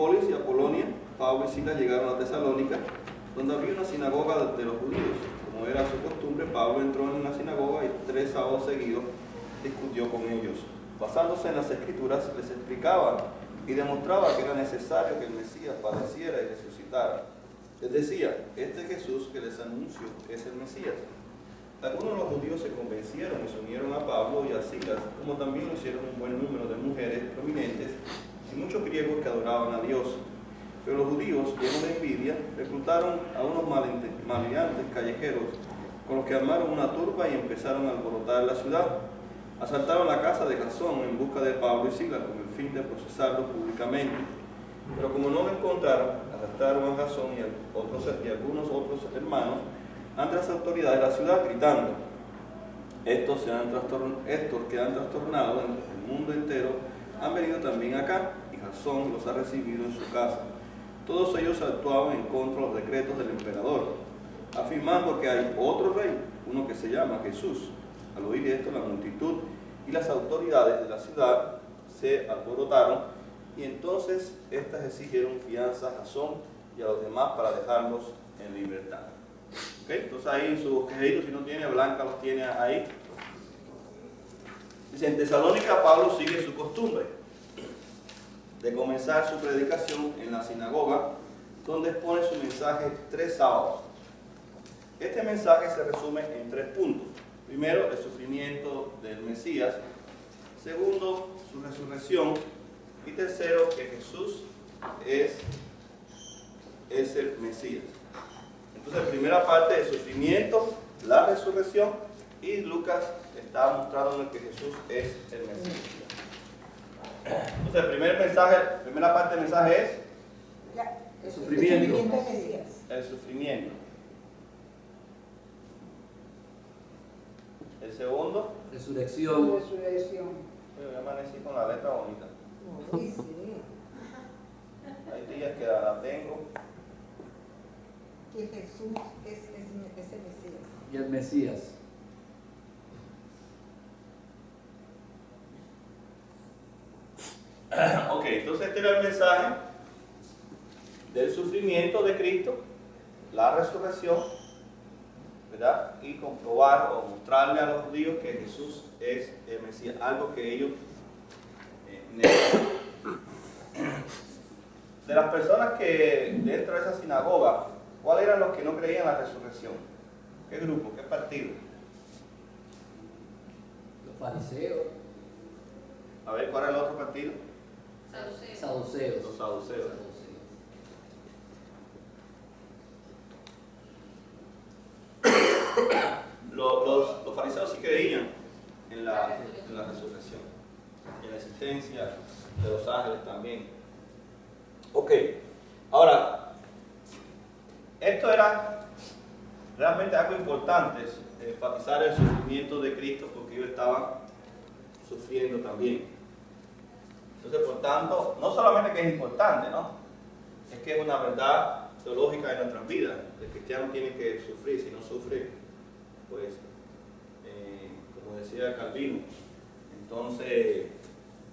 Hipólis y Apolonia, Pablo y Silas llegaron a Tesalónica, donde había una sinagoga de los judíos. Como era su costumbre, Pablo entró en una sinagoga y 3 sábados seguidos discutió con ellos. Basándose en las Escrituras, les explicaba y demostraba que era necesario que el Mesías padeciera y resucitara. Les decía, este Jesús que les anuncio es el Mesías. Algunos de los judíos se convencieron y se unieron a Pablo y a Silas, como también lo hicieron un buen número de mujeres prominentes y muchos griegos que adoraban a Dios. Pero los judíos, llenos de envidia, reclutaron a unos maleantes callejeros, con los que armaron una turba y empezaron a alborotar la ciudad. Asaltaron la casa de Jasón en busca de Pablo y Silas con el fin de procesarlos públicamente. Pero como no lo encontraron, arrestaron a Jasón y algunos otros hermanos ante las autoridades de la ciudad, gritando: estos que han trastornado en el mundo entero han venido también acá, y Jasón los ha recibido en su casa. Todos ellos actuaban en contra de los decretos del emperador, afirmando que hay otro rey, uno que se llama Jesús. Al oír esto, la multitud y las autoridades de la ciudad se alborotaron, y entonces estas exigieron fianza a Jasón y a los demás para dejarlos en libertad. ¿Okay? Entonces ahí sus quejitos, si no tiene, Blanca los tiene ahí. Dice, en Tesalónica Pablo sigue su costumbre de comenzar su predicación en la sinagoga, donde expone su mensaje 3 sábados. Este mensaje se resume en 3 puntos. Primero, el sufrimiento del Mesías. Segundo, su resurrección. Y tercero, que Jesús es el Mesías. Entonces, primera parte, el sufrimiento, la resurrección, y Lucas está mostrando que Jesús es el Mesías. Entonces, primera parte del mensaje es el sufrimiento. El sufrimiento. El segundo, resurrección. yo amanecí con la letra bonita. Sí, sí. Hay días que la tengo. Que Jesús es el Mesías. Y el Mesías. Ok, entonces este era el mensaje del sufrimiento de Cristo, la resurrección, ¿verdad? Y comprobar o mostrarle a los judíos que Jesús es el Mesías, algo que ellos negan. De las personas que dentro de esa sinagoga, ¿cuáles eran los que no creían en la resurrección? ¿Qué grupo? ¿Qué partido? Los fariseos. A ver, ¿cuál era el otro partido? Saduceos. Los saduceos. Los fariseos sí creían en la resurrección y en la existencia de los ángeles también. Ok, ahora, esto era realmente algo importante, enfatizar el sufrimiento de Cristo, porque ellos estaban sufriendo también. Entonces, por tanto, no solamente que es importante, ¿no? Es que es una verdad teológica en nuestras vidas. El cristiano tiene que sufrir, si no sufre, pues, como decía Calvino, entonces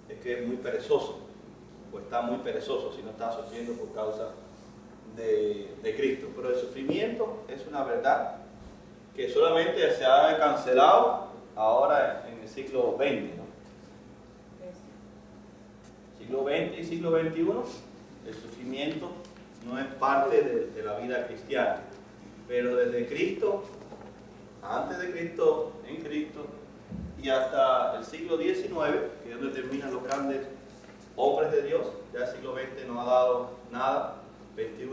es que es muy perezoso, o está muy perezoso si no está sufriendo por causa de Cristo. Pero el sufrimiento es una verdad que solamente se ha cancelado ahora en el siglo XX, ¿no? Siglo XX y siglo XXI, el sufrimiento no es parte de la vida cristiana. Pero desde Cristo, antes de Cristo, en Cristo, y hasta el siglo XIX, que es donde terminan los grandes hombres de Dios, ya el siglo XX no ha dado nada, XXI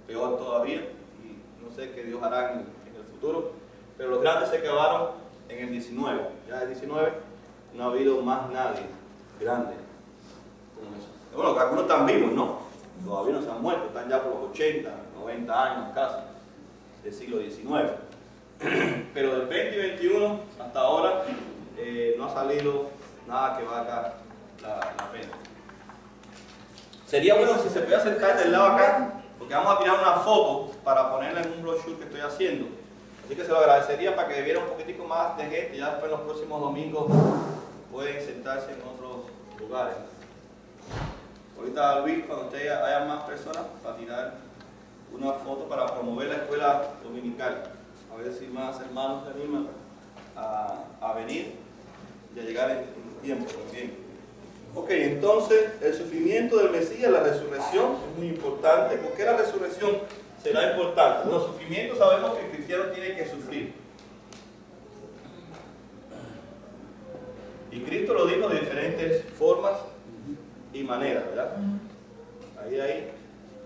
peor todavía, y no sé qué Dios hará en el futuro, pero los grandes se acabaron en el XIX. Ya en el XIX no ha habido más nadie grande como eso. Bueno, que algunos están vivos, ¿no? Todavía no se han muerto, están ya por los 80, 90 años casi, del siglo XIX. Pero del 20 y 21 hasta ahora no ha salido nada que valga la pena. Sería bueno si se puede acercar del lado acá, porque vamos a tirar una foto para ponerla en un brochure que estoy haciendo. Así que se lo agradecería para que viera un poquitico más de gente. Ya después en los próximos domingos pueden sentarse en otros lugares. Ahorita Luis, cuando usted haya más personas, para tirar una foto para promover la escuela dominical. A ver si más hermanos se animan a venir y a llegar en tiempo también. Ok, entonces el sufrimiento del Mesías, la resurrección es muy importante. ¿Por qué la resurrección será importante? Bueno, sufrimiento sabemos que el cristiano tiene que sufrir. Y Cristo lo dijo de diferentes formas y maneras, ¿verdad? Ahí hay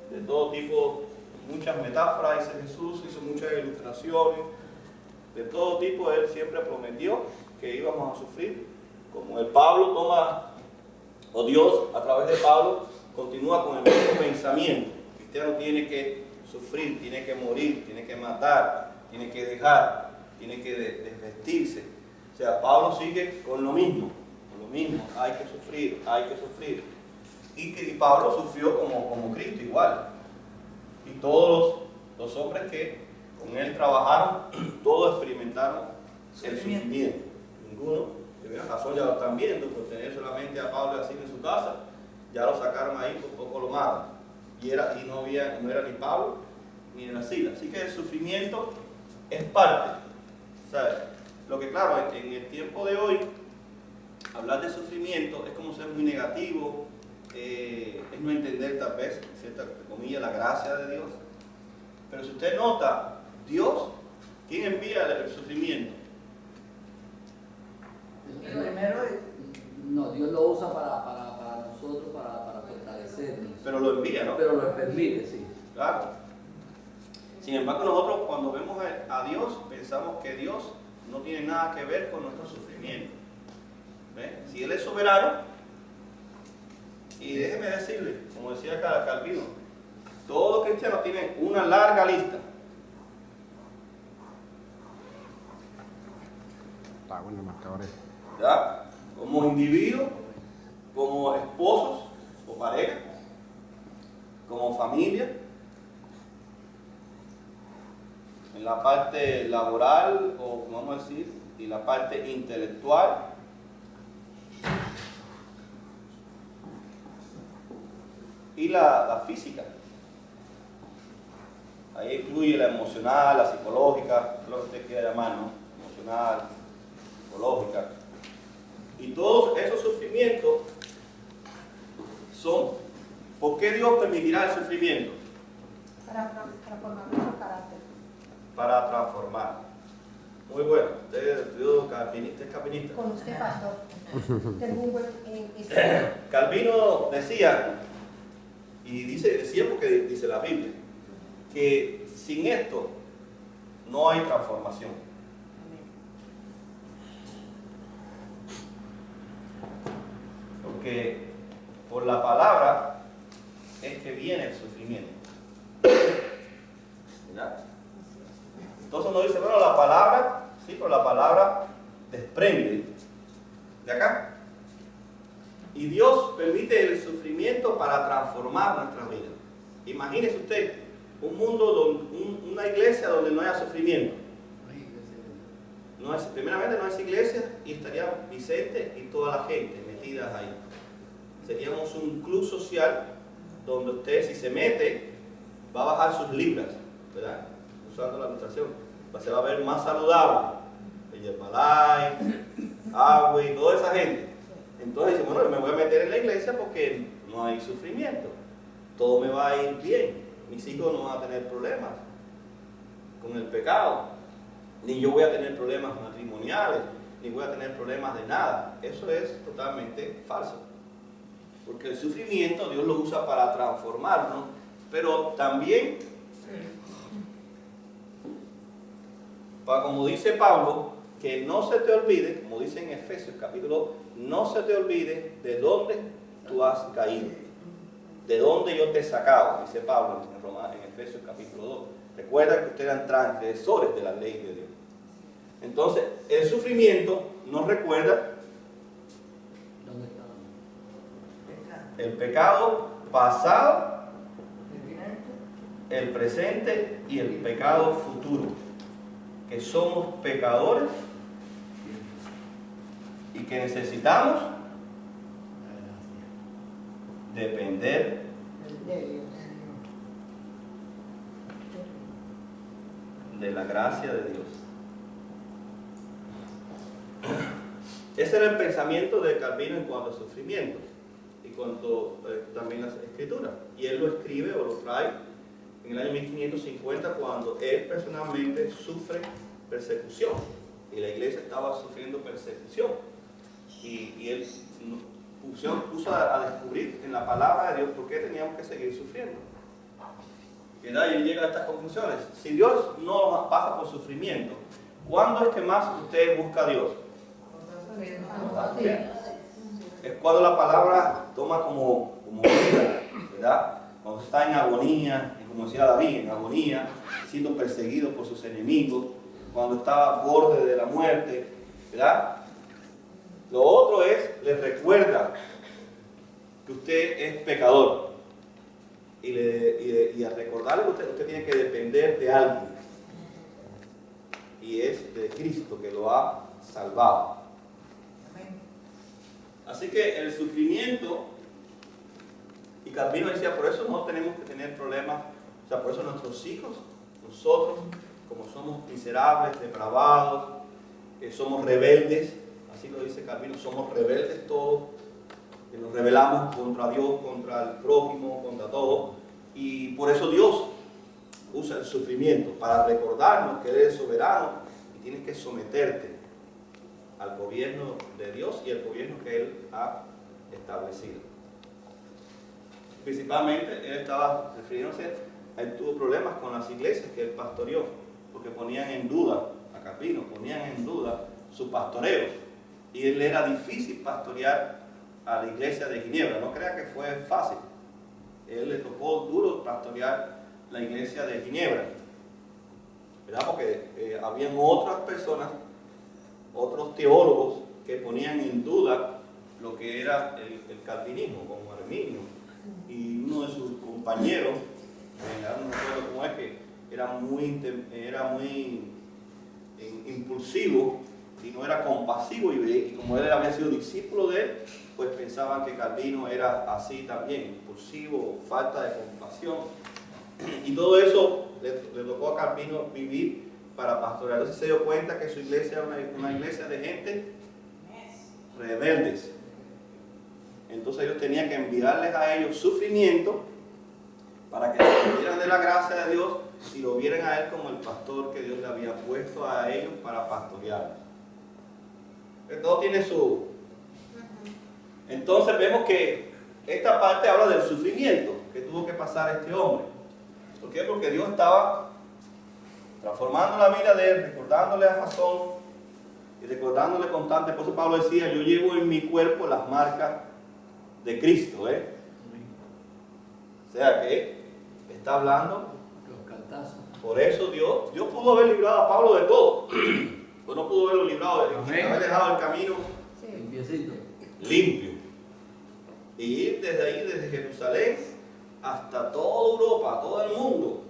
de todo tipo, muchas metáforas, dice Jesús, hizo muchas ilustraciones, de todo tipo. Él siempre prometió que íbamos a sufrir, como el Pablo toma, o Dios a través de Pablo continúa con el mismo pensamiento. El cristiano tiene que sufrir, tiene que morir, tiene que matar, tiene que dejar, tiene que desvestirse. O sea, Pablo sigue con lo mismo, hay que sufrir, hay que sufrir. Y Pablo sufrió como Cristo igual. Y todos los hombres que con él trabajaron, todos experimentaron el sufrimiento. Ninguno, de verdad, razón ya lo están viendo, por tener solamente a Pablo así en su casa, ya lo sacaron ahí, por poco lo matan. Y no era ni Pablo ni era Silas. Así que el sufrimiento es parte. ¿Sabes? Lo que claro, en el tiempo de hoy, hablar de sufrimiento es como ser muy negativo, es no entender tal vez, en cierta comillas, la gracia de Dios. Pero si usted nota, Dios, ¿quién envía el sufrimiento? No, Dios lo usa para nosotros, para fortalecernos. Pero lo envía, ¿no? Pero lo permite, sí. Claro. Sin embargo, nosotros cuando vemos a Dios, pensamos que Dios no tiene nada que ver con nuestro sufrimiento. ¿Ve? Si Él es soberano, y déjeme decirle, como decía Calvino, todos los cristianos tienen una larga lista. Está bueno, marcadores. ¿Ya? Como individuos, como esposos o pareja, como familia, en la parte laboral o vamos a decir, y la parte intelectual, y la física. Ahí incluye la emocional, la psicológica, lo que usted quiera llamar, ¿no? Emocional, psicológica. Y todos esos sufrimientos son, ¿por qué Dios permitirá el sufrimiento? Para formar nuestro carácter. Para transformar. Muy bueno. Usted estudió calvinista. Con usted, pastor. Tengo un buen Calvino decía, y decía porque dice la Biblia, que sin esto no hay transformación. Porque por la palabra es que viene el sufrimiento. ¿Verdad? Entonces uno dice, bueno, la palabra, sí, pero la palabra desprende de acá. Y Dios permite el sufrimiento para transformar nuestra vida. Imagínese usted un mundo, una iglesia donde no haya sufrimiento. Primeramente no es iglesia y estaría Vicente y toda la gente metidas ahí. Seríamos un club social donde usted, si se mete, va a bajar sus libras, ¿verdad? Usando la ilustración. Se va a ver más saludable. El Yerbalay, agua y toda esa gente. Entonces dice, bueno, me voy a meter en la iglesia porque no hay sufrimiento. Todo me va a ir bien. Mis hijos no van a tener problemas con el pecado. Ni yo voy a tener problemas matrimoniales, ni voy a tener problemas de nada. Eso es totalmente falso. Porque el sufrimiento Dios lo usa para transformarnos, pero también, como dice Pablo, que no se te olvide, como dice en Efesios capítulo 2, no se te olvide de dónde tú has caído, de dónde yo te he sacado, dice Pablo en Efesios capítulo 2. Recuerda que ustedes eran transgresores de la ley de Dios. Entonces, el sufrimiento nos recuerda el pecado pasado, el presente y el pecado futuro. Que somos pecadores y que necesitamos depender de la gracia de Dios. Ese era el pensamiento de Calvino en cuanto a sufrimiento y cuanto también a las escrituras. Y él lo escribe o lo trae en el año 1550 cuando él personalmente sufre persecución. Y la iglesia estaba sufriendo persecución. Y él puso a descubrir en la palabra de Dios por qué teníamos que seguir sufriendo. Y él llega a estas conclusiones. Si Dios no pasa por sufrimiento, ¿cuándo es que más usted busca a Dios? Es cuando la palabra toma como vida, ¿verdad? Cuando está en agonía, como decía David, en agonía, siendo perseguido por sus enemigos, cuando está a borde de la muerte, ¿verdad? Lo otro es, le recuerda que usted es pecador. Y al recordarle que usted tiene que depender de alguien. Y es de Cristo que lo ha salvado. Así que el sufrimiento, y Calvino decía, por eso no tenemos que tener problemas, o sea, por eso nuestros hijos, nosotros, como somos miserables, depravados, somos rebeldes, así lo dice Calvino, somos rebeldes todos, que nos rebelamos contra Dios, contra el prójimo, contra todo, y por eso Dios usa el sufrimiento para recordarnos que Él es soberano y tienes que someterte al gobierno de Dios y al gobierno que Él ha establecido. Principalmente, él estaba refiriéndose, él tuvo problemas con las iglesias que él pastoreó, porque ponían en duda, a Calvino, ponían en duda su pastoreo. Y él era difícil pastorear a la iglesia de Ginebra, no crea que fue fácil. Él le tocó duro pastorear la iglesia de Ginebra, ¿verdad? Porque habían otras personas, otros teólogos que ponían en duda lo que era el calvinismo, como Arminio, y uno de sus compañeros, no recuerdo cómo es, que era muy impulsivo y no era compasivo, y como él había sido discípulo de él, pues pensaban que Calvino era así también, impulsivo, falta de compasión, y todo eso le tocó a Calvino vivir para pastorear. Entonces se dio cuenta que su iglesia era una iglesia de gente rebeldes. Entonces ellos tenían que enviarles a ellos sufrimiento para que se dieran de la gracia de Dios y lo vieran a él como el pastor que Dios le había puesto a ellos para pastorearlos. Todo tiene su... Entonces vemos que esta parte habla del sufrimiento que tuvo que pasar este hombre. ¿Por qué? Porque Dios estaba transformando la vida de él, recordándole a Jasón y recordándole constante. Por eso Pablo decía, yo llevo en mi cuerpo las marcas de Cristo, O sea que está hablando. Los cantazos. Por eso Dios pudo haber librado a Pablo de todo. Pues no pudo haberlo librado de haber dejado el camino Limpiecito. limpio. Y ir desde ahí, desde Jerusalén, hasta toda Europa, todo el mundo,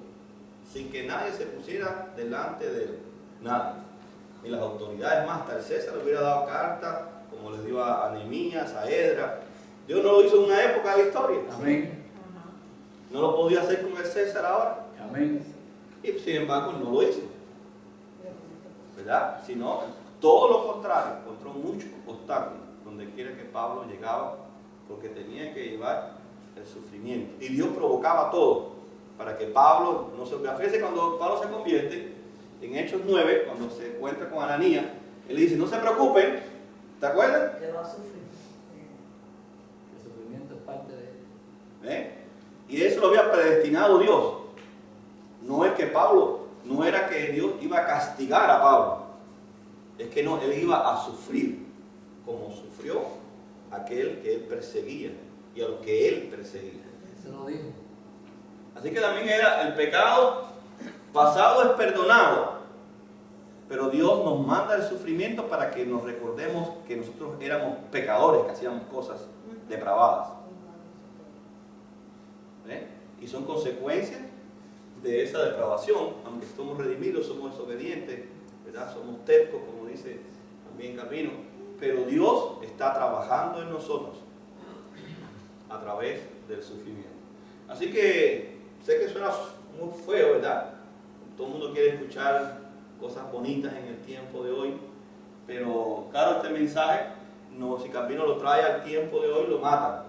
sin que nadie se pusiera delante de él. Nadie. Ni las autoridades más, hasta el César le hubiera dado carta, como le dio a Nehemías, a Esdras. Dios no lo hizo en una época de la historia. Amén. No lo podía hacer con el César ahora. Amén. Y sin embargo no lo hizo. ¿Verdad? Sino todo lo contrario, encontró muchos obstáculos donde quiera que Pablo llegaba, porque tenía que llevar el sufrimiento. Y Dios provocaba todo para que Pablo no se olvidara. Fíjense, cuando Pablo se convierte, en Hechos 9, cuando se encuentra con Ananías, él le dice, no se preocupen, ¿te acuerdas? Que va a sufrir. El sufrimiento es parte de él. Y eso lo había predestinado Dios. No es que Pablo, no era que Dios iba a castigar a Pablo, es que no, él iba a sufrir como sufrió aquel que él perseguía y a los que él perseguía. Eso lo dijo. Así que también era el pecado pasado es perdonado, pero Dios nos manda el sufrimiento para que nos recordemos que nosotros éramos pecadores, que hacíamos cosas depravadas. Y son consecuencias de esa depravación, aunque somos redimidos, somos desobedientes, ¿verdad? Somos tercos, como dice también Calvino, pero Dios está trabajando en nosotros a través del sufrimiento. Así que sé que suena muy feo, ¿verdad? Todo el mundo quiere escuchar cosas bonitas en el tiempo de hoy, pero claro, este mensaje, no, si Calvino lo trae al tiempo de hoy, lo matan.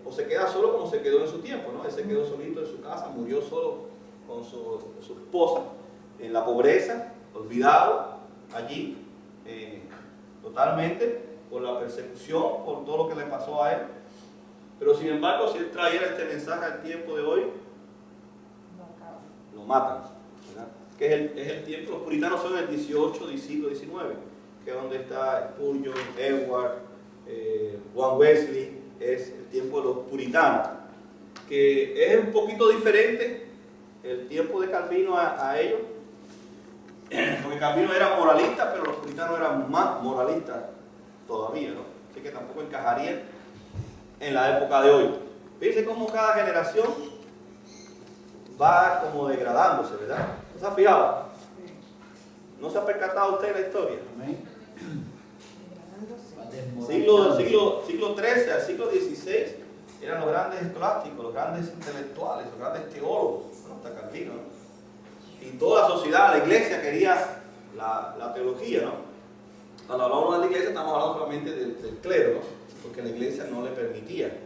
O se queda solo como se quedó en su tiempo, ¿no? Él se quedó solito en su casa, murió solo con su esposa, en la pobreza, olvidado allí, totalmente, por la persecución, por todo lo que le pasó a él. Pero sin embargo, si él trajera este mensaje al tiempo de hoy, lo matan, ¿verdad? Que es el tiempo, los puritanos son el 18 del siglo XIX, que es donde está Spurgeon, Edward, Juan Wesley, es el tiempo de los puritanos, que es un poquito diferente el tiempo de Calvino a ellos, porque Calvino era moralista, pero los puritanos eran más moralistas todavía, ¿no? Así que tampoco encajaría en la época de hoy. Fíjense cómo cada generación va como degradándose, ¿verdad? ¿No se ha fijado? ¿No se ha percatado usted de la historia? Amén. Siglo XIII al siglo XVI eran los grandes escolásticos, los grandes intelectuales, los grandes teólogos, ¿no? Hasta Calvino, ¿no? Y toda la sociedad, la iglesia quería la teología, ¿no? Cuando hablamos de la iglesia estamos hablando solamente del clero, ¿no? Porque la iglesia no le permitía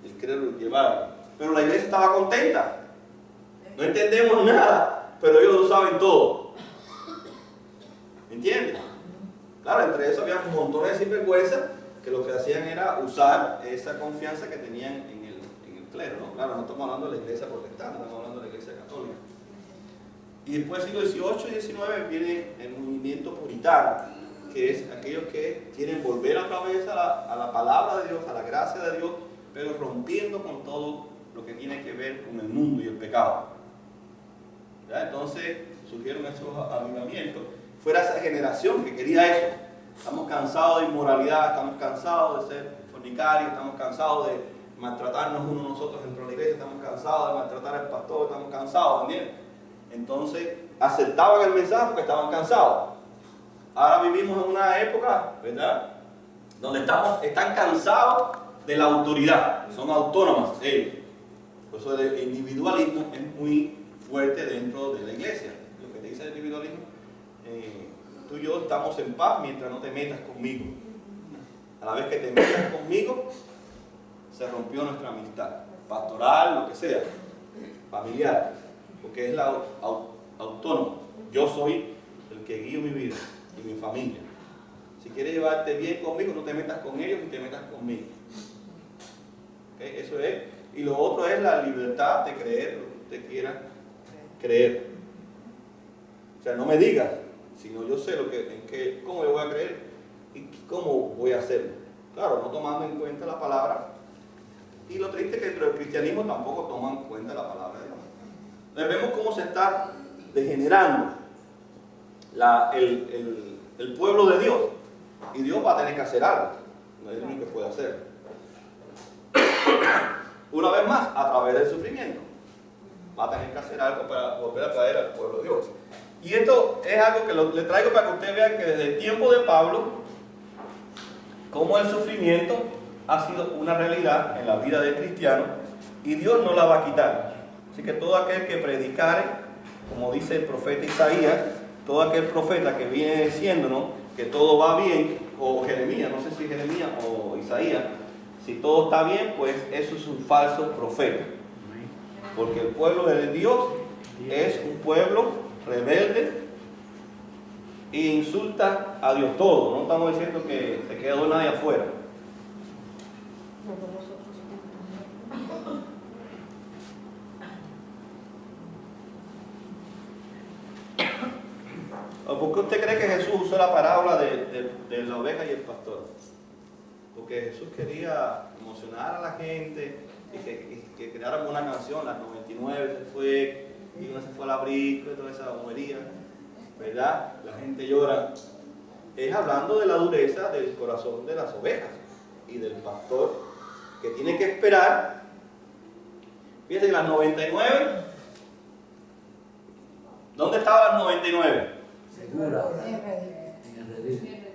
el clero llevarlo. Pero la iglesia estaba contenta. No entendemos nada, pero ellos lo saben todo. ¿Me entiendes? Claro, entre eso había montones de sinvergüenzas que lo que hacían era usar esa confianza que tenían en el clero, ¿no? Claro, no estamos hablando de la iglesia protestante, estamos hablando de la iglesia católica. Y después del siglo XVIII y XIX viene el movimiento puritano, que es aquellos que quieren volver otra vez a la palabra de Dios, a la gracia de Dios, pero rompiendo con todo lo que tiene que ver con el mundo y el pecado. ¿Ya? Entonces surgieron esos avivamientos. Fuera esa generación que quería eso. Estamos cansados de inmoralidad, estamos cansados de ser fornicarios, estamos cansados de maltratarnos unos a nosotros dentro de la iglesia, estamos cansados de maltratar al pastor, estamos cansados, ¿entiendes? Entonces aceptaban el mensaje porque estaban cansados. Ahora vivimos en una época, ¿verdad?, donde están cansados de la autoridad, son autónomas ellos. Por eso el individualismo es muy fuerte dentro de la iglesia. Lo que te dice el individualismo, tú y yo estamos en paz mientras no te metas conmigo. A la vez que te metas conmigo, se rompió nuestra amistad, pastoral, lo que sea, familiar, porque es la autónoma. Yo soy el que guío mi vida y mi familia. Si quieres llevarte bien conmigo, no te metas con ellos ni te metas conmigo. ¿Okay? Eso es. Y lo otro es la libertad de creer lo que usted quiera creer. O sea, no me digas, sino yo sé cómo yo voy a creer y cómo voy a hacerlo. Claro, no tomando en cuenta la palabra. Y lo triste es que dentro del cristianismo tampoco toman en cuenta la palabra de Dios. Entonces vemos cómo se está degenerando el pueblo de Dios. Y Dios va a tener que hacer algo. No es lo único que puede hacer. Una vez más, a través del sufrimiento. Va a tener que hacer algo para volver a traer al pueblo de Dios. Y esto es algo que le traigo para que ustedes vean que desde el tiempo de Pablo, cómo el sufrimiento ha sido una realidad en la vida del cristiano y Dios no la va a quitar. Así que todo aquel que predicare, como dice el profeta Isaías, todo aquel profeta que viene diciéndonos que todo va bien, o Jeremías, no sé si Jeremías o Isaías, si todo está bien, pues eso es un falso profeta. Porque el pueblo de Dios es un pueblo rebelde e insulta a Dios todo. No estamos diciendo que se quedó nadie afuera. ¿O por qué usted cree que Jesús usó la parábola de la oveja y el pastor? Porque Jesús quería emocionar a la gente y que crearan una canción, las 99 se fue, y una se fue al abrigo y toda esa bobería, ¿verdad? La gente llora. Es hablando de la dureza del corazón de las ovejas y del pastor que tiene que esperar. Fíjense, las 99, ¿dónde estaban las 99? Segura.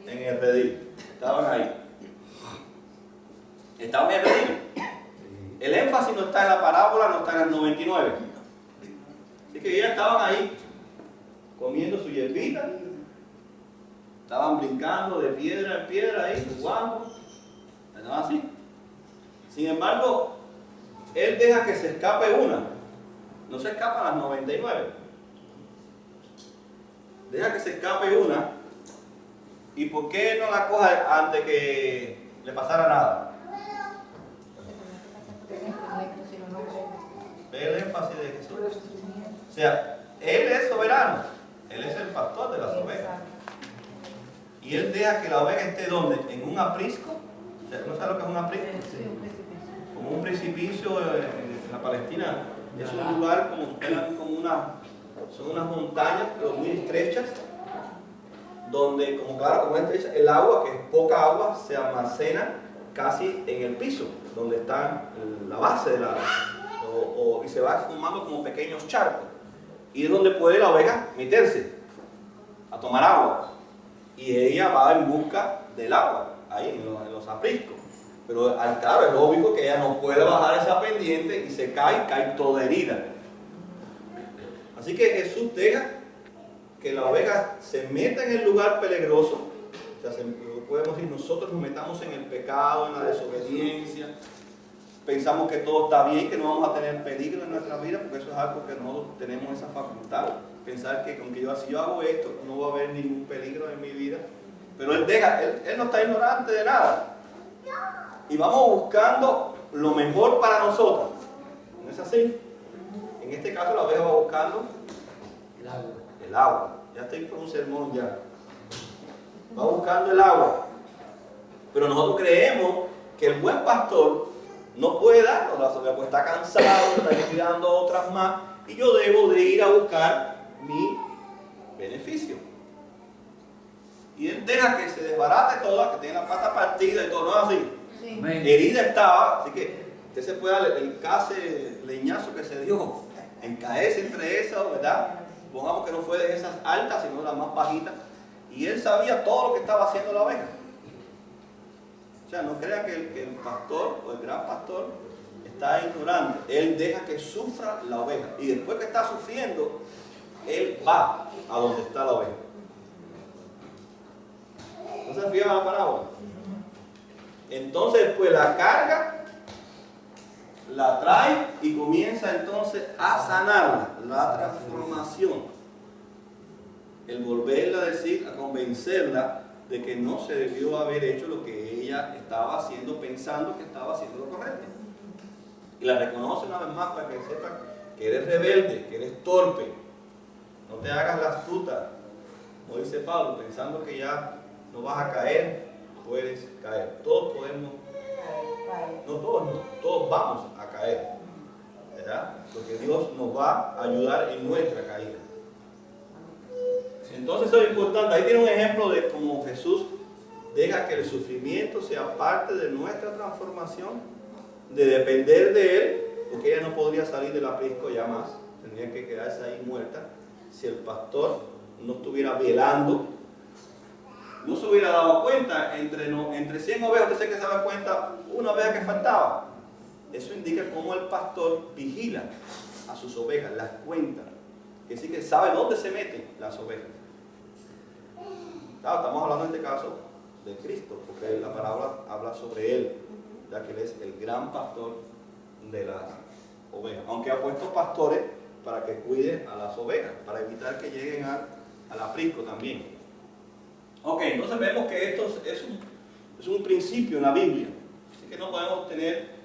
En el redil. Estaban ahí. Estaban en el redil. El énfasis no está en la parábola, no está en el 99. Así que ellas estaban ahí, comiendo su hierbita, estaban brincando de piedra en piedra ahí, jugando, estaban así. Sin embargo, él deja que se escape una, no se escapan las 99. Deja que se escape una, ¿y por qué no la coge antes que le pasara nada? Ve el énfasis de Jesús. O sea, Él es soberano, Él es el pastor de las ovejas. Y Él deja que la oveja esté ¿dónde? En un aprisco. ¿No sabe lo que es un aprisco? Como un precipicio en la Palestina. Es un lugar son unas montañas, pero muy estrechas, donde, como es estrecha, el agua, que es poca agua, se almacena casi en el piso, donde está la base del agua. Y se va formando como pequeños charcos. Y es donde puede la oveja meterse a tomar agua. Y ella va en busca del agua, ahí en los apriscos. Pero claro, es lógico que ella no puede bajar esa pendiente y se cae toda herida. Así que Jesús deja que la oveja se meta en el lugar peligroso. O sea, podemos decir, nosotros nos metamos en el pecado, en la desobediencia. Pensamos que todo está bien, que no vamos a tener peligro en nuestra vida, porque eso es algo que nosotros tenemos esa facultad. Pensar que aunque si yo hago esto, no va a haber ningún peligro en mi vida. Pero Él no está ignorante de nada. Y vamos buscando lo mejor para nosotros. ¿No es así? En este caso la oveja va buscando el agua. Ya estoy con un sermón ya. Va buscando el agua. Pero nosotros creemos que el buen pastor no puede darnos las ovejas, porque está cansado, está cuidando otras más, y yo debo de ir a buscar mi beneficio. Y Él deja que se desbarate toda, que tiene la pata partida y todo, ¿no es así? Sí. Herida estaba, así que usted se puede dar el case leñazo que se dio, en caerse entre esas, ¿verdad? Supongamos que no fue de esas altas, sino de las más bajitas, y Él sabía todo lo que estaba haciendo la oveja. O sea, no crea que el pastor o el gran pastor está ignorante. Él deja que sufra la oveja. Y después que está sufriendo, Él va a donde está la oveja. ¿No se fijan la parábola? Entonces, pues la carga, la trae y comienza entonces a sanarla. La transformación. El volverla a decir, a convencerla de que no se debió haber hecho lo que ella estaba haciendo, pensando que estaba haciendo lo correcto. Y la reconoce una vez más para que sepan que eres rebelde, que eres torpe. No te hagas la astuta, como dice Pablo, pensando que ya no vas a caer, puedes caer. Todos podemos, todos vamos a caer, ¿verdad? Porque Dios nos va a ayudar en nuestra caída. Entonces eso es importante. Ahí tiene un ejemplo de cómo Jesús deja que el sufrimiento sea parte de nuestra transformación, de depender de Él, porque ella no podría salir del aprisco ya más, tendría que quedarse ahí muerta. Si el pastor no estuviera velando, no se hubiera dado cuenta, entre 100 ovejas, usted sé que se da cuenta una oveja que faltaba. Eso indica cómo el pastor vigila a sus ovejas, las cuenta. Es decir, que sabe dónde se meten las ovejas. Claro, estamos hablando en este caso de Cristo, porque la palabra habla sobre Él, ya que Él es el gran pastor de las ovejas. Aunque ha puesto pastores para que cuiden a las ovejas, para evitar que lleguen al aprisco también. Ok, entonces vemos que esto es un principio en la Biblia. Así que no podemos tener...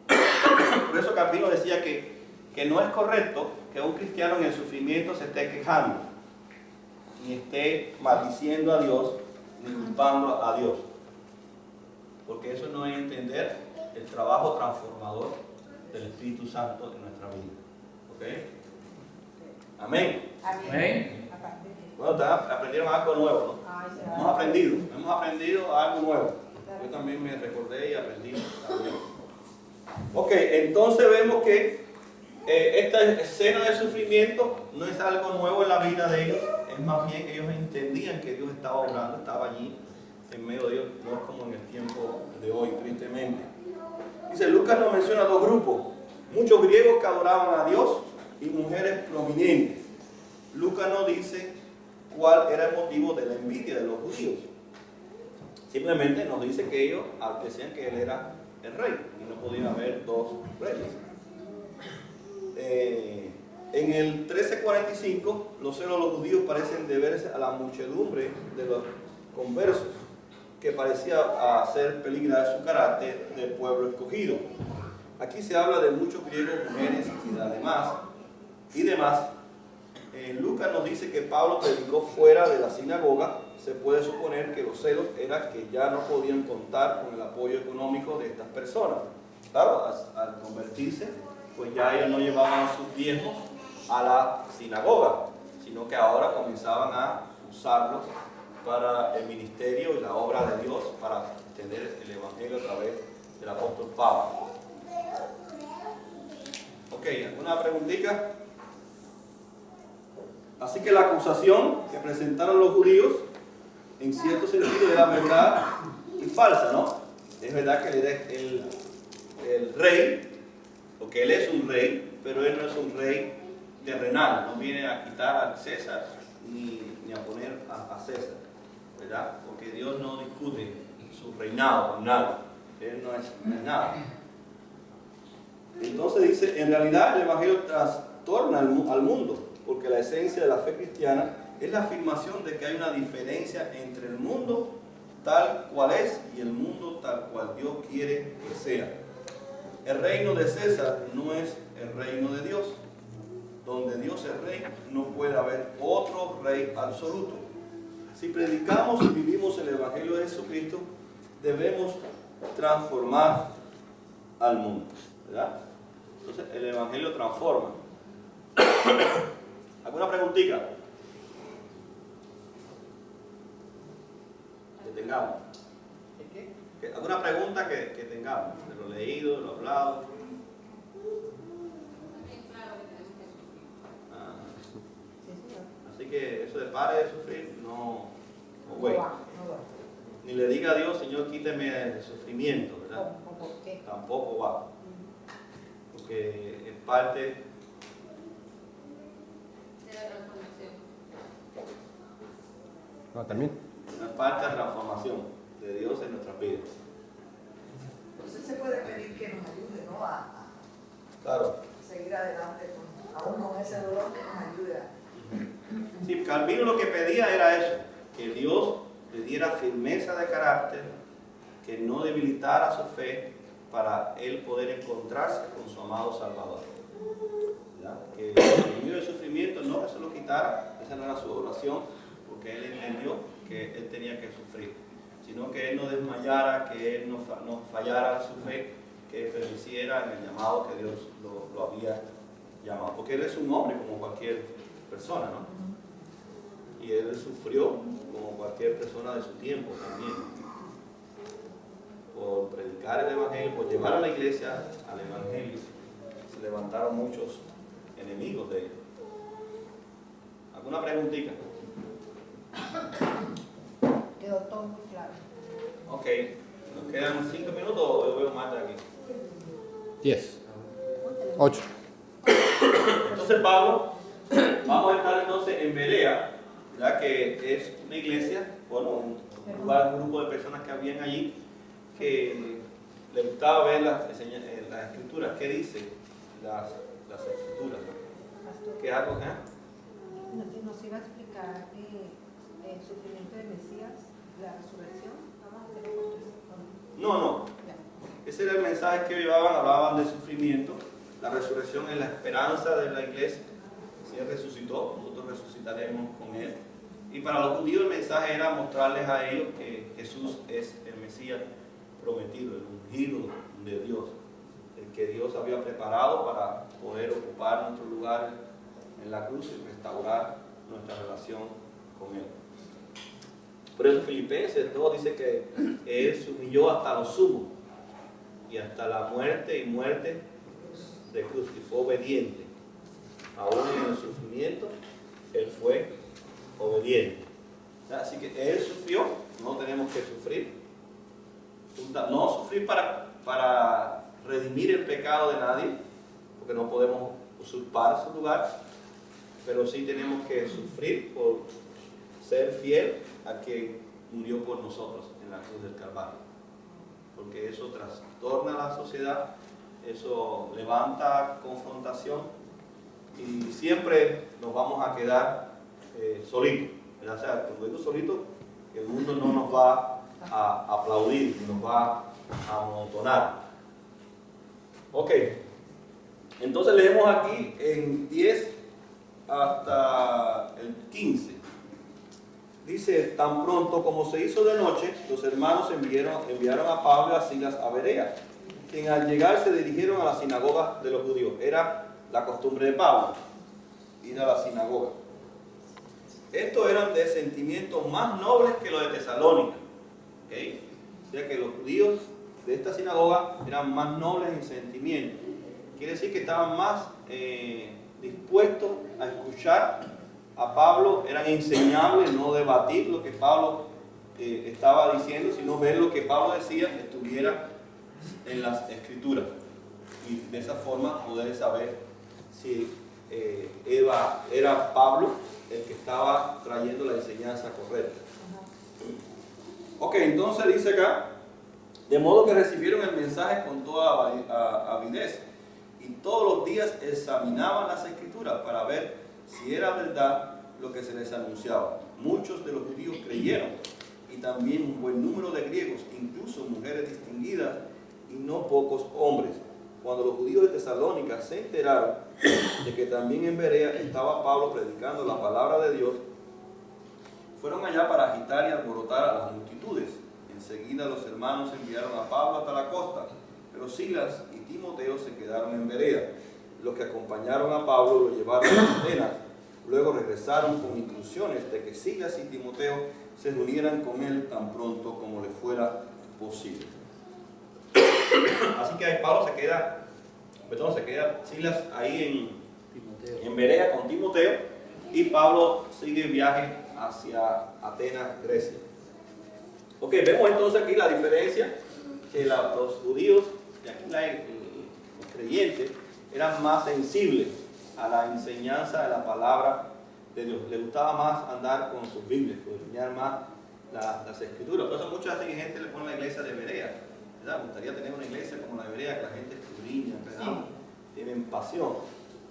Por eso Calvino decía que no es correcto que un cristiano en el sufrimiento se esté quejando, ni esté maldiciendo a Dios, ni culpando a Dios. Porque eso no es entender el trabajo transformador del Espíritu Santo en nuestra vida. ¿Ok? Amén. Amén. Bueno, ustedes aprendieron algo nuevo, ¿no? Hemos aprendido algo nuevo. Yo también me recordé y aprendí también. Ok, entonces vemos que esta escena de sufrimiento no es algo nuevo en la vida de ellos, es más bien que ellos entendían que Dios estaba obrando, estaba allí en medio de ellos, no es como en el tiempo de hoy, tristemente. Dice, Lucas nos menciona dos grupos, muchos griegos que adoraban a Dios y mujeres prominentes. Lucas no dice cuál era el motivo de la envidia de los judíos. Simplemente nos dice que ellos decían que él era el rey y no podía haber dos reyes. En el 1345, los celos de los judíos parecen deberse a la muchedumbre de los conversos, que parecía hacer peligrar su carácter del pueblo escogido. Aquí se habla de muchos griegos, mujeres y demás. Lucas nos dice que Pablo predicó fuera de la sinagoga. Se puede suponer que los celos eran que ya no podían contar con el apoyo económico de estas personas. Claro, al convertirse, pues ya ellos no llevaban sus diezmos a la sinagoga, sino que ahora comenzaban a usarlos para el ministerio y la obra de Dios, para extender el evangelio a través del apóstol Pablo. Ok, ¿alguna preguntita? Así que la acusación que presentaron los judíos, en cierto sentido, era verdad y falsa, ¿no? Es verdad que él era el rey, porque él es un rey, pero él no es un rey terrenal, no viene a quitar al César ni a poner a César, ¿verdad? Porque Dios no discute su reinado con nada, él no es nada. Entonces dice, en realidad el evangelio trastorna al mundo, porque la esencia de la fe cristiana es la afirmación de que hay una diferencia entre el mundo tal cual es y el mundo tal cual Dios quiere que sea. El reino de César no es el reino de Dios. Donde Dios es rey, no puede haber otro rey absoluto. Si predicamos y vivimos el evangelio de Jesucristo, debemos transformar al mundo, ¿verdad? Entonces el evangelio transforma. ¿Alguna preguntita que tengamos? ¿Alguna pregunta que tengamos? De lo leído, de lo hablado. Así que eso de pare de sufrir, no güey. Ni le diga a Dios, Señor, quíteme el sufrimiento, ¿verdad? ¿Por qué? Tampoco va. Porque es parte de la transformación. No, también. una parte de transformación de Dios en nuestras vidas. Entonces se puede pedir que nos ayude, ¿no? A Claro. seguir adelante, aún con ese dolor, que nos ayude a... Sí, Calvino lo que pedía era eso, que Dios le diera firmeza de carácter, que no debilitara su fe para él poder encontrarse con su amado Salvador. ¿Verdad? Que en medio del sufrimiento no que se lo quitara, esa no era su oración, porque él entendió que él tenía que sufrir, sino que él no desmayara, que él no fallara su fe, que permaneciera en el llamado que Dios lo había llamado, porque él es un hombre como cualquier persona, ¿no? Y él sufrió como cualquier persona de su tiempo también, por predicar el evangelio, por llevar a la iglesia al evangelio. Se levantaron muchos enemigos de él. ¿Alguna preguntita? Quedó todo muy claro. Ok, nos quedan 5 minutos o yo veo más de aquí. 10. 8. Entonces Pablo, vamos a estar entonces en Berea, ya que es una iglesia, bueno, un lugar, un grupo de personas que habían allí que les gustaba ver las escrituras. ¿Qué dice las escrituras? ¿Qué es algo? Nos iba a explicar el sufrimiento del Mesías, la resurrección. Vamos a hacerlo con tres. No. Ya. Ese era el mensaje que llevaban, hablaban de sufrimiento. La resurrección es la esperanza de la iglesia. Si Él resucitó, nosotros resucitaremos con Él. Y para los judíos el mensaje era mostrarles a ellos que Jesús es el Mesías prometido, el ungido de Dios, el que Dios había preparado para poder ocupar nuestro lugar en la cruz y restaurar nuestra relación con Él. Por eso Filipenses 2 dice que Él se humilló hasta lo sumo y hasta la muerte y muerte de cruz, y fue obediente. Aún en el sufrimiento, Él fue obediente. Así que Él sufrió, no tenemos que sufrir. No sufrir para redimir el pecado de nadie, porque no podemos usurpar su lugar, pero sí tenemos que sufrir por ser fiel a que murió por nosotros en la cruz del Calvario, porque eso trastorna la sociedad, eso levanta confrontación y siempre nos vamos a quedar solitos. O sea, cuando digo solitos, el mundo no nos va a aplaudir, nos va a amontonar. Ok, entonces leemos aquí en 10 hasta el 15. Dice: tan pronto como se hizo de noche, los hermanos enviaron a Pablo y a Silas a Berea, quien al llegar se dirigieron a la sinagoga de los judíos. Era la costumbre de Pablo ir a la sinagoga. Estos eran de sentimientos más nobles que los de Tesalónica. ¿Okay? O sea que los judíos de esta sinagoga eran más nobles en sentimiento. Quiere decir que estaban más dispuestos a escuchar a Pablo, eran enseñables, no debatir lo que Pablo estaba diciendo, sino ver lo que Pablo decía estuviera en las escrituras. Y de esa forma poder saber si era Pablo el que estaba trayendo la enseñanza correcta. Ok, entonces dice acá: de modo que recibieron el mensaje con toda avidez, y todos los días examinaban las escrituras para ver si era verdad lo que se les anunciaba. Muchos de los judíos creyeron, y también un buen número de griegos, incluso mujeres distinguidas, y no pocos hombres. Cuando los judíos de Tesalónica se enteraron de que también en Berea estaba Pablo predicando la palabra de Dios, fueron allá para agitar y alborotar a las multitudes. Enseguida los hermanos enviaron a Pablo hasta la costa, pero Silas y Timoteo se quedaron en Berea. Los que acompañaron a Pablo lo llevaron a Atenas. Luego regresaron con instrucciones de que Silas y Timoteo se reunieran con él tan pronto como le fuera posible. Así que ahí Pablo se queda Silas ahí en Berea con Timoteo, y Pablo sigue el viaje hacia Atenas, Grecia. Ok, vemos entonces aquí la diferencia, que los judíos, y aquí los creyentes, eran más sensibles a la enseñanza de la palabra de Dios. Les gustaba más andar con sus Biblias, escudriñar más las escrituras. Por eso mucha gente le pone la iglesia de Berea, ¿verdad? Me gustaría tener una iglesia como la de Berea, que la gente escudriña, ¿verdad? Tienen pasión.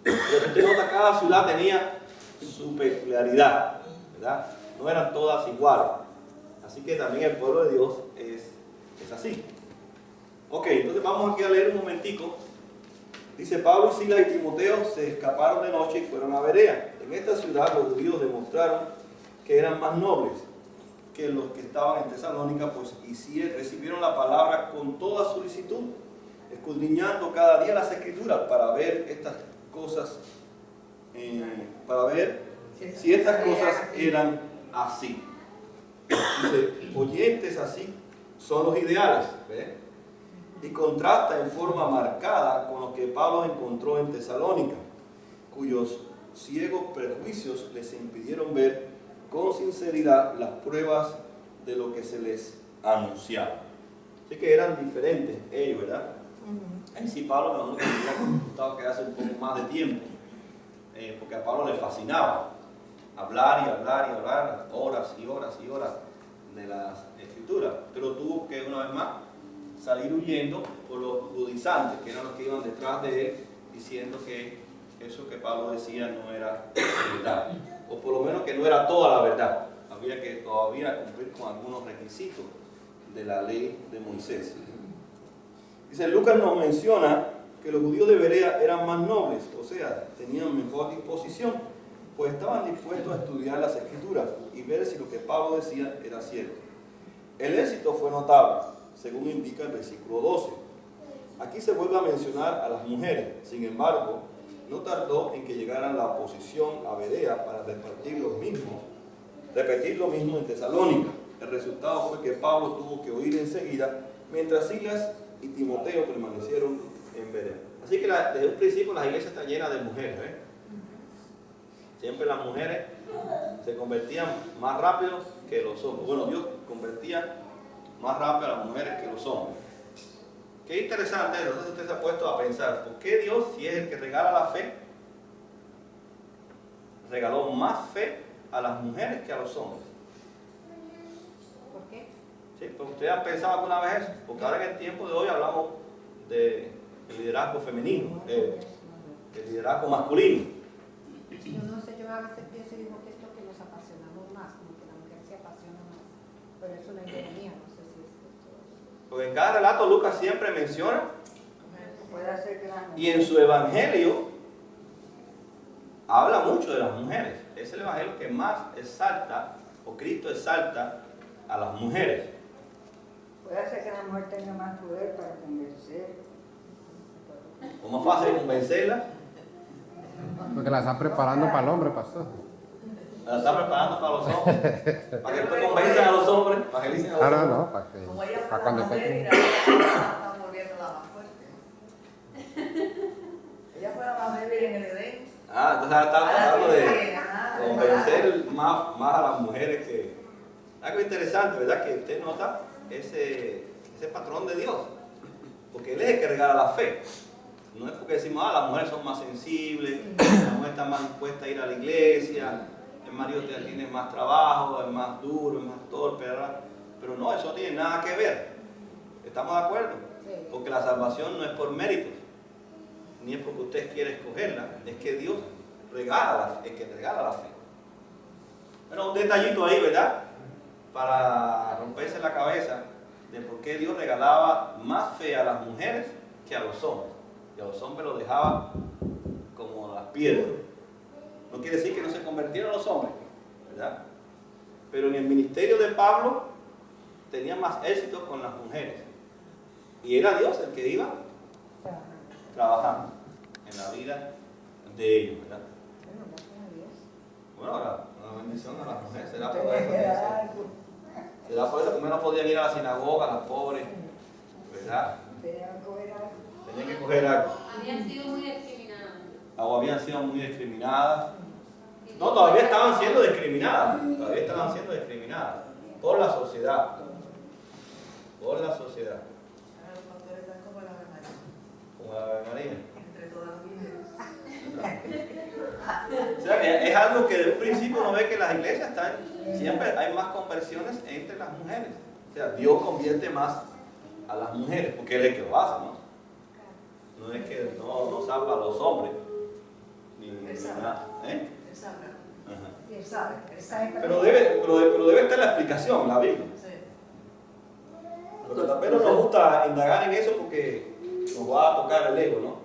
Pero si usted nota, cada ciudad tenía su peculiaridad, ¿verdad? No eran todas iguales. Así que también el pueblo de Dios es así. Ok, entonces vamos aquí a leer un momentico. Dice: Pablo, Silas y Timoteo se escaparon de noche y fueron a Berea. En esta ciudad los judíos demostraron que eran más nobles que los que estaban en Tesalónica, pues recibieron la palabra con toda solicitud, escudriñando cada día las escrituras para ver estas cosas, para ver si estas cosas eran así. Dice: oyentes así son los ideales, ¿ves? Y contrasta en forma marcada con lo que Pablo encontró en Tesalónica, cuyos ciegos prejuicios les impidieron ver con sinceridad las pruebas de lo que se les anunciaba. Así que eran diferentes ellos, ¿verdad? Ahí sí Pablo me hubiera gustado quedarse un poco más de tiempo, porque a Pablo le fascinaba hablar y hablar y hablar horas y horas y horas de las escrituras, pero tuvo que una vez más salir huyendo por los judaizantes, que eran los que iban detrás de él, diciendo que eso que Pablo decía no era verdad, o por lo menos que no era toda la verdad. Había que todavía cumplir con algunos requisitos de la ley de Moisés. Dice: Lucas nos menciona que los judíos de Berea eran más nobles, o sea, tenían mejor disposición, pues estaban dispuestos a estudiar las escrituras y ver si lo que Pablo decía era cierto. El éxito fue notable, según indica el versículo 12. Aquí se vuelve a mencionar a las mujeres. Sin embargo, no tardó en que llegaran la oposición a Berea para repetir lo mismo en Tesalónica. El resultado fue que Pablo tuvo que huir enseguida, mientras Silas y Timoteo permanecieron en Berea. Así que desde un principio las iglesias están llenas de mujeres, ¿eh? Siempre las mujeres se convertían más rápido que los hombres. Bueno, Dios convertía más rápido a las mujeres que los hombres. qué interesante, no sé si usted se ha puesto a pensar, ¿por qué Dios, si es el que regala la fe, regaló más fe a las mujeres que a los hombres? ¿Por qué? ¿Sí? ¿Pero usted ha pensado alguna vez eso? Porque ahora en el tiempo de hoy hablamos del liderazgo femenino, del liderazgo masculino. Yo no sé, yo a veces pienso y digo que es lo que nos apasionamos más, como que la mujer se apasiona más. Pero es una idea mía, no sé si es cierto. Porque en cada relato Lucas siempre menciona, Puede hacer que las y en su evangelio habla mucho de las mujeres. Es el evangelio que más exalta, o Cristo exalta a las mujeres. puede hacer que la mujer tenga más poder para convencer. ¿O más fácil convencerla? Porque la está preparando para el hombre, pastor. La está preparando para los hombres. Para que después convenzan a los hombres. Para que dicen a los Ah, no, hombres. no, para que. Como ella fue Para la cuando mujer y esté. la está volviéndola más fuerte. Ella fue la más débil en el Edén. Ah, entonces ahora está tratando de Ajá, convencer más a las mujeres que... Algo interesante, ¿verdad? Que usted nota ese patrón de Dios. Porque Él es el que regala la fe. No es porque decimos, las mujeres son más sensibles, la mujer está más dispuesta a ir a la iglesia, el marido tiene más trabajo, es más duro, es más torpe, ¿verdad? Pero no, eso no tiene nada que ver. ¿Estamos de acuerdo? Porque la salvación no es por méritos, ni es porque usted quiere escogerla, es que Dios regala es que regala la fe. Bueno, un detallito ahí, ¿verdad? Para romperse la cabeza de por qué Dios regalaba más fe a las mujeres que a los hombres. Y a los hombres los dejaba como las piedras. No quiere decir que no se convirtieron los hombres, ¿verdad? Pero en el ministerio de Pablo tenía más éxito con las mujeres. Y era Dios el que iba trabajando en la vida de ellos, ¿verdad? Bueno, gracias a Dios. Bueno, ahora, una bendición a las mujeres, será por eso. Será por eso que no podían ir a la sinagoga, las pobres, ¿verdad? Tenían que coger algo. Habían sido muy discriminadas. O habían sido muy discriminadas. No, todavía estaban siendo discriminadas. Todavía estaban siendo discriminadas por la sociedad. Por la sociedad. Ahora los pastores están como la Ave María, Como la Ave María. entre todas las mujeres. O sea que es algo que de un principio uno ve que las iglesias están, siempre hay más conversiones entre las mujeres. O sea, Dios convierte más a las mujeres, porque Él es el que lo hace, ¿no? No es que no salva a los hombres, ni nada. ¿Eh? Él sabrá. Ajá. Sí, él sabe, él sabe. Pero debe estar la explicación, la Biblia. Sí. Pero también no nos gusta indagar en eso porque nos va a tocar el ego, ¿no?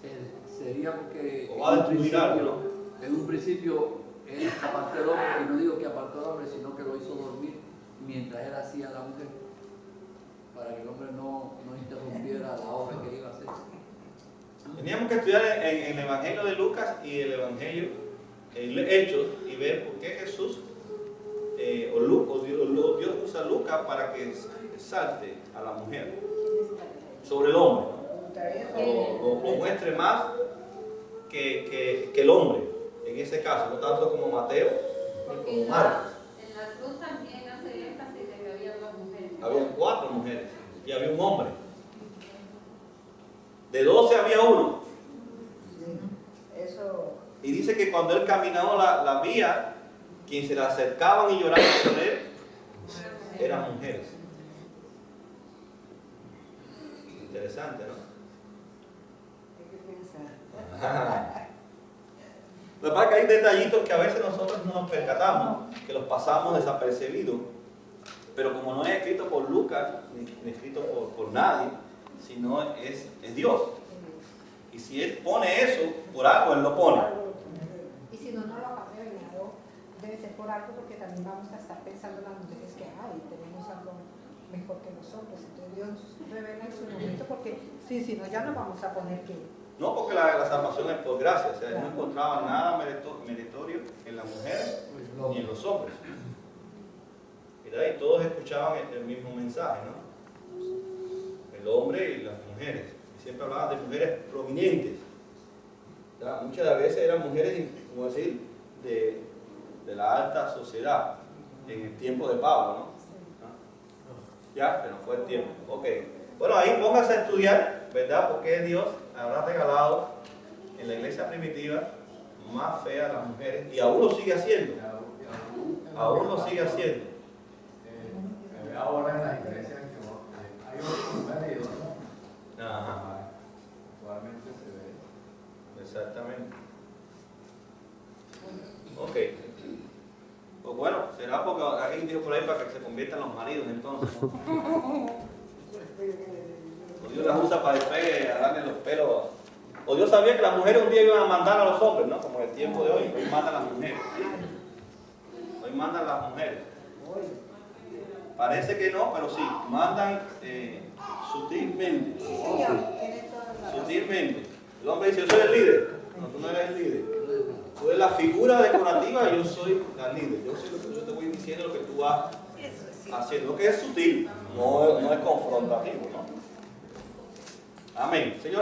Sí. Sería porque O va a destruir algo, ¿no? en un principio él apartó al hombre, y no digo que apartó al hombre, sino que lo hizo dormir mientras él hacía a la mujer, para que el hombre no interrumpiera la obra que iba a hacer. Teníamos que estudiar en el Evangelio de Lucas y el Evangelio en Hechos y ver por qué Jesús Dios usa a Lucas para que salte a la mujer sobre el hombre, ¿no? O muestre más que el hombre, en ese caso, no tanto como Mateo ni Porque como en Marcos. la cruz también hace énfasis de que había dos mujeres. Habían 4 mujeres y había un hombre. De 12 había uno. Eso. Y dice que cuando él caminaba la vía, quienes se le acercaban y lloraban por él eran mujeres. Interesante, ¿no? Hay que pensar. Ajá. Lo que pasa es que hay detallitos que a veces nosotros no nos percatamos, que los pasamos desapercibidos. Pero como no es escrito por Lucas, ni escrito por nadie, sino es Dios. Y si Él pone eso, por algo Él lo pone. Y si no lo ha revelado, debe ser por algo, porque también vamos a estar pensando en las mujeres que hay, tenemos algo mejor que los hombres. Entonces Dios revela en su momento, porque si no, ya no vamos a poner que... No, porque la salvación es por gracia. O sea, Él no encontraba nada meritorio en las mujeres ni en los hombres. ¿Verdad? Y todos escuchaban el mismo mensaje, ¿no? El hombre y las mujeres. Y siempre hablaban de mujeres prominentes. ¿Verdad? Muchas de las veces eran mujeres, como decir, de la alta sociedad en el tiempo de Pablo, ¿no? ¿Ah? Ya, pero no fue el tiempo. Ok. Bueno, ahí póngase a estudiar, ¿verdad? Porque Dios habrá regalado en la iglesia primitiva más fe a las mujeres y aún lo sigue haciendo. Aún lo sigue haciendo. Se ve ahora en las iglesias que hay otros maridos, ¿no? Ajá. Actualmente se ve. Exactamente. Ok. Pues bueno, será porque alguien dijo por ahí para que se conviertan los maridos entonces, ¿no? O Dios las usa para despegue, a darle los pelos. O Dios sabía que las mujeres un día iban a mandar a los hombres, ¿no? Como en el tiempo de hoy, hoy mandan las mujeres. Hoy mandan las mujeres. Parece que no, pero sí, mandan sutilmente. Sí, señor, tiene toda la razón. Sutilmente. El hombre dice, yo soy el líder. No, tú no eres el líder. Tú eres la figura decorativa y yo soy la líder. Yo soy lo que yo te voy diciendo, lo que tú vas haciendo. Lo que es sutil, no es confrontativo, ¿no? Amén. Señor.